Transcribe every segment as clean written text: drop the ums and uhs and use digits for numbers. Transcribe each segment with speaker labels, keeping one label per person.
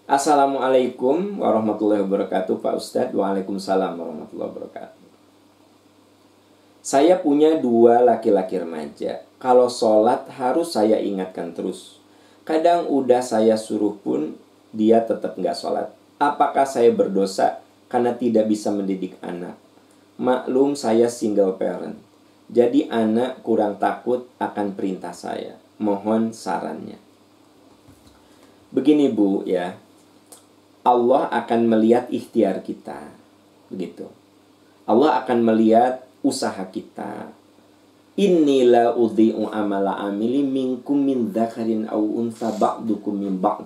Speaker 1: Assalamualaikum warahmatullahi wabarakatuh Pak Ustadz. Waalaikumsalam warahmatullahi wabarakatuh. Saya punya 2 laki-laki remaja. Kalau sholat harus saya ingatkan terus. Kadang udah saya suruh pun dia tetap nggak sholat. Apakah saya berdosa karena tidak bisa mendidik anak? Maklum saya single parent. Jadi anak kurang takut akan perintah saya. Mohon sarannya. Begini Bu ya, Allah akan melihat ikhtiar kita. Begitu. Allah akan melihat usaha kita. Innila udhi'u amala amili minkum min dzakarin aw untha ba'dukum min ba'd.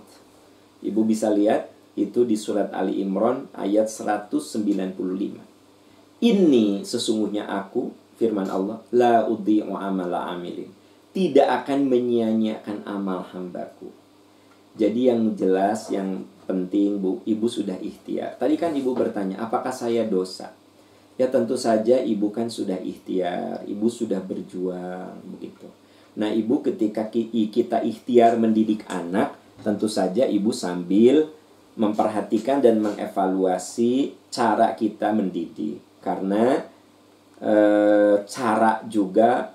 Speaker 1: Ibu bisa lihat itu di surat Ali Imran ayat 195. Ini sesungguhnya aku, firman Allah, la udhi'u amala amilin. Tidak akan menyia-nyiakan amal hambaku. Jadi yang jelas, yang penting Bu, ibu sudah ikhtiar. Tadi kan ibu bertanya, apakah saya dosa? Ya tentu saja ibu kan sudah ikhtiar, ibu sudah berjuang, begitu. Nah ibu ketika kita ikhtiar mendidik anak, tentu saja ibu sambil memperhatikan dan mengevaluasi cara kita mendidik. Karena cara juga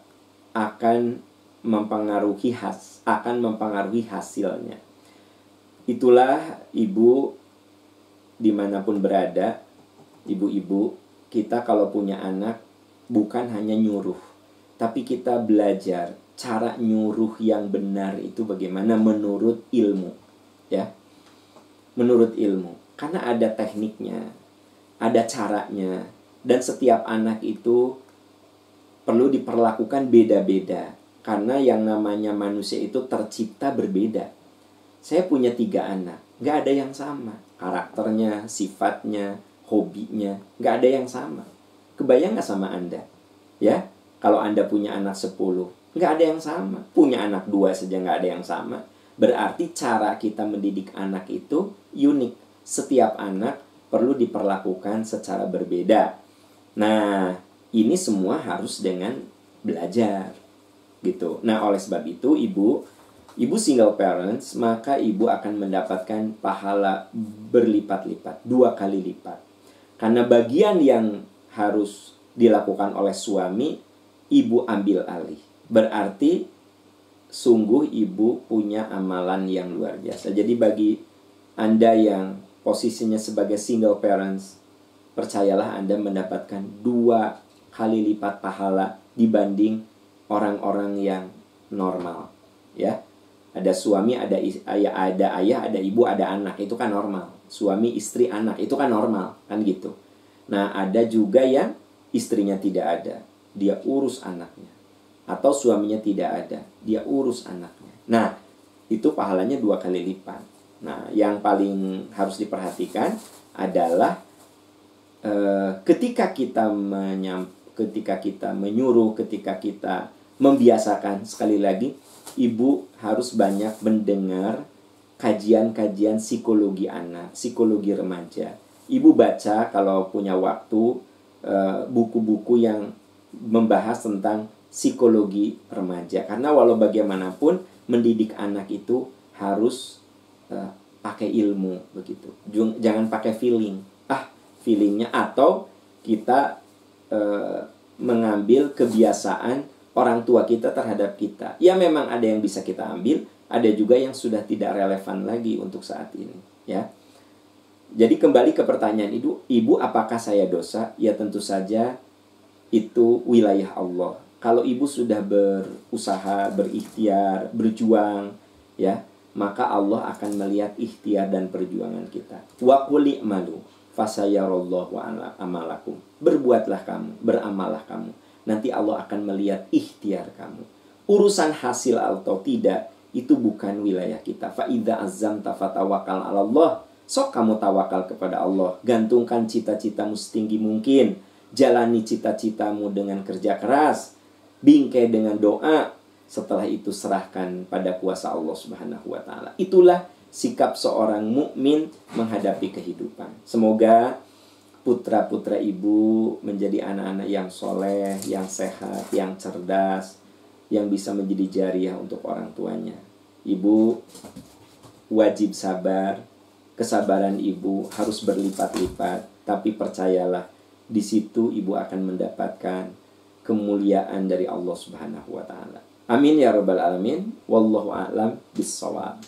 Speaker 1: akan mempengaruhi hasilnya. Itulah ibu dimanapun berada, ibu-ibu, kita kalau punya anak bukan hanya nyuruh, tapi kita belajar cara nyuruh yang benar itu bagaimana menurut ilmu, ya, menurut ilmu. Karena ada tekniknya, ada caranya, dan setiap anak itu perlu diperlakukan beda-beda. Karena yang namanya manusia itu tercipta berbeda. Saya punya 3 anak, nggak ada yang sama. Karakternya, sifatnya, hobinya, nggak ada yang sama. Kebayang nggak sama Anda? Ya, kalau Anda punya anak 10, nggak ada yang sama. Punya anak 2 saja nggak ada yang sama. Berarti cara kita mendidik anak itu unik. Setiap anak perlu diperlakukan secara berbeda. Nah, ini semua harus dengan belajar. Gitu. Nah, oleh sebab itu ibu single parents, maka ibu akan mendapatkan pahala berlipat-lipat, 2 kali lipat. Karena bagian yang harus dilakukan oleh suami, ibu ambil alih. Berarti sungguh ibu punya amalan yang luar biasa. Jadi bagi Anda yang posisinya sebagai single parents, percayalah Anda mendapatkan 2 kali lipat pahala dibanding orang-orang yang normal, ya. Ada suami, ada ayah, ada ibu, ada anak, itu kan normal. Suami, istri, anak, itu kan normal, kan gitu. Nah, ada juga yang istrinya tidak ada, dia urus anaknya. Atau suaminya tidak ada, dia urus anaknya. Nah, itu pahalanya 2 kali lipat. Nah, yang paling harus diperhatikan adalah ketika kita menyuruh, ketika kita membiasakan, sekali lagi, ibu harus banyak mendengar kajian-kajian psikologi anak, psikologi remaja. Ibu baca kalau punya waktu buku-buku yang membahas tentang psikologi remaja. Karena walau bagaimanapun mendidik anak itu harus pakai ilmu, begitu. Jangan pakai feelingnya, atau kita mengambil kebiasaan orang tua kita terhadap kita. Ya memang ada yang bisa kita ambil, ada juga yang sudah tidak relevan lagi untuk saat ini, ya. Jadi kembali ke pertanyaan ibu, apakah saya dosa? Ya tentu saja itu wilayah Allah. Kalau ibu sudah berusaha, berikhtiar, berjuang, ya, maka Allah akan melihat ikhtiar dan perjuangan kita. Wa qul i'malu fasayarallahu amalakum. Berbuatlah kamu, beramallah kamu. Nanti Allah akan melihat ikhtiar kamu. Urusan hasil atau tidak, itu bukan wilayah kita. Fa idza azamta fatawakkal 'ala Allah. Sok kamu tawakal kepada Allah. Gantungkan cita-citamu setinggi mungkin. Jalani cita-citamu dengan kerja keras. Bingkai dengan doa. Setelah itu serahkan pada kuasa Allah Subhanahu wa taala. Itulah sikap seorang mukmin menghadapi kehidupan. Semoga putra-putra ibu menjadi anak-anak yang soleh, yang sehat, yang cerdas, yang bisa menjadi jariah untuk orang tuanya. Ibu wajib sabar, kesabaran ibu harus berlipat-lipat, tapi percayalah, di situ ibu akan mendapatkan kemuliaan dari Allah Subhanahu wa taala. Amin ya rabbal alamin. Wallahu a'lam bissawab.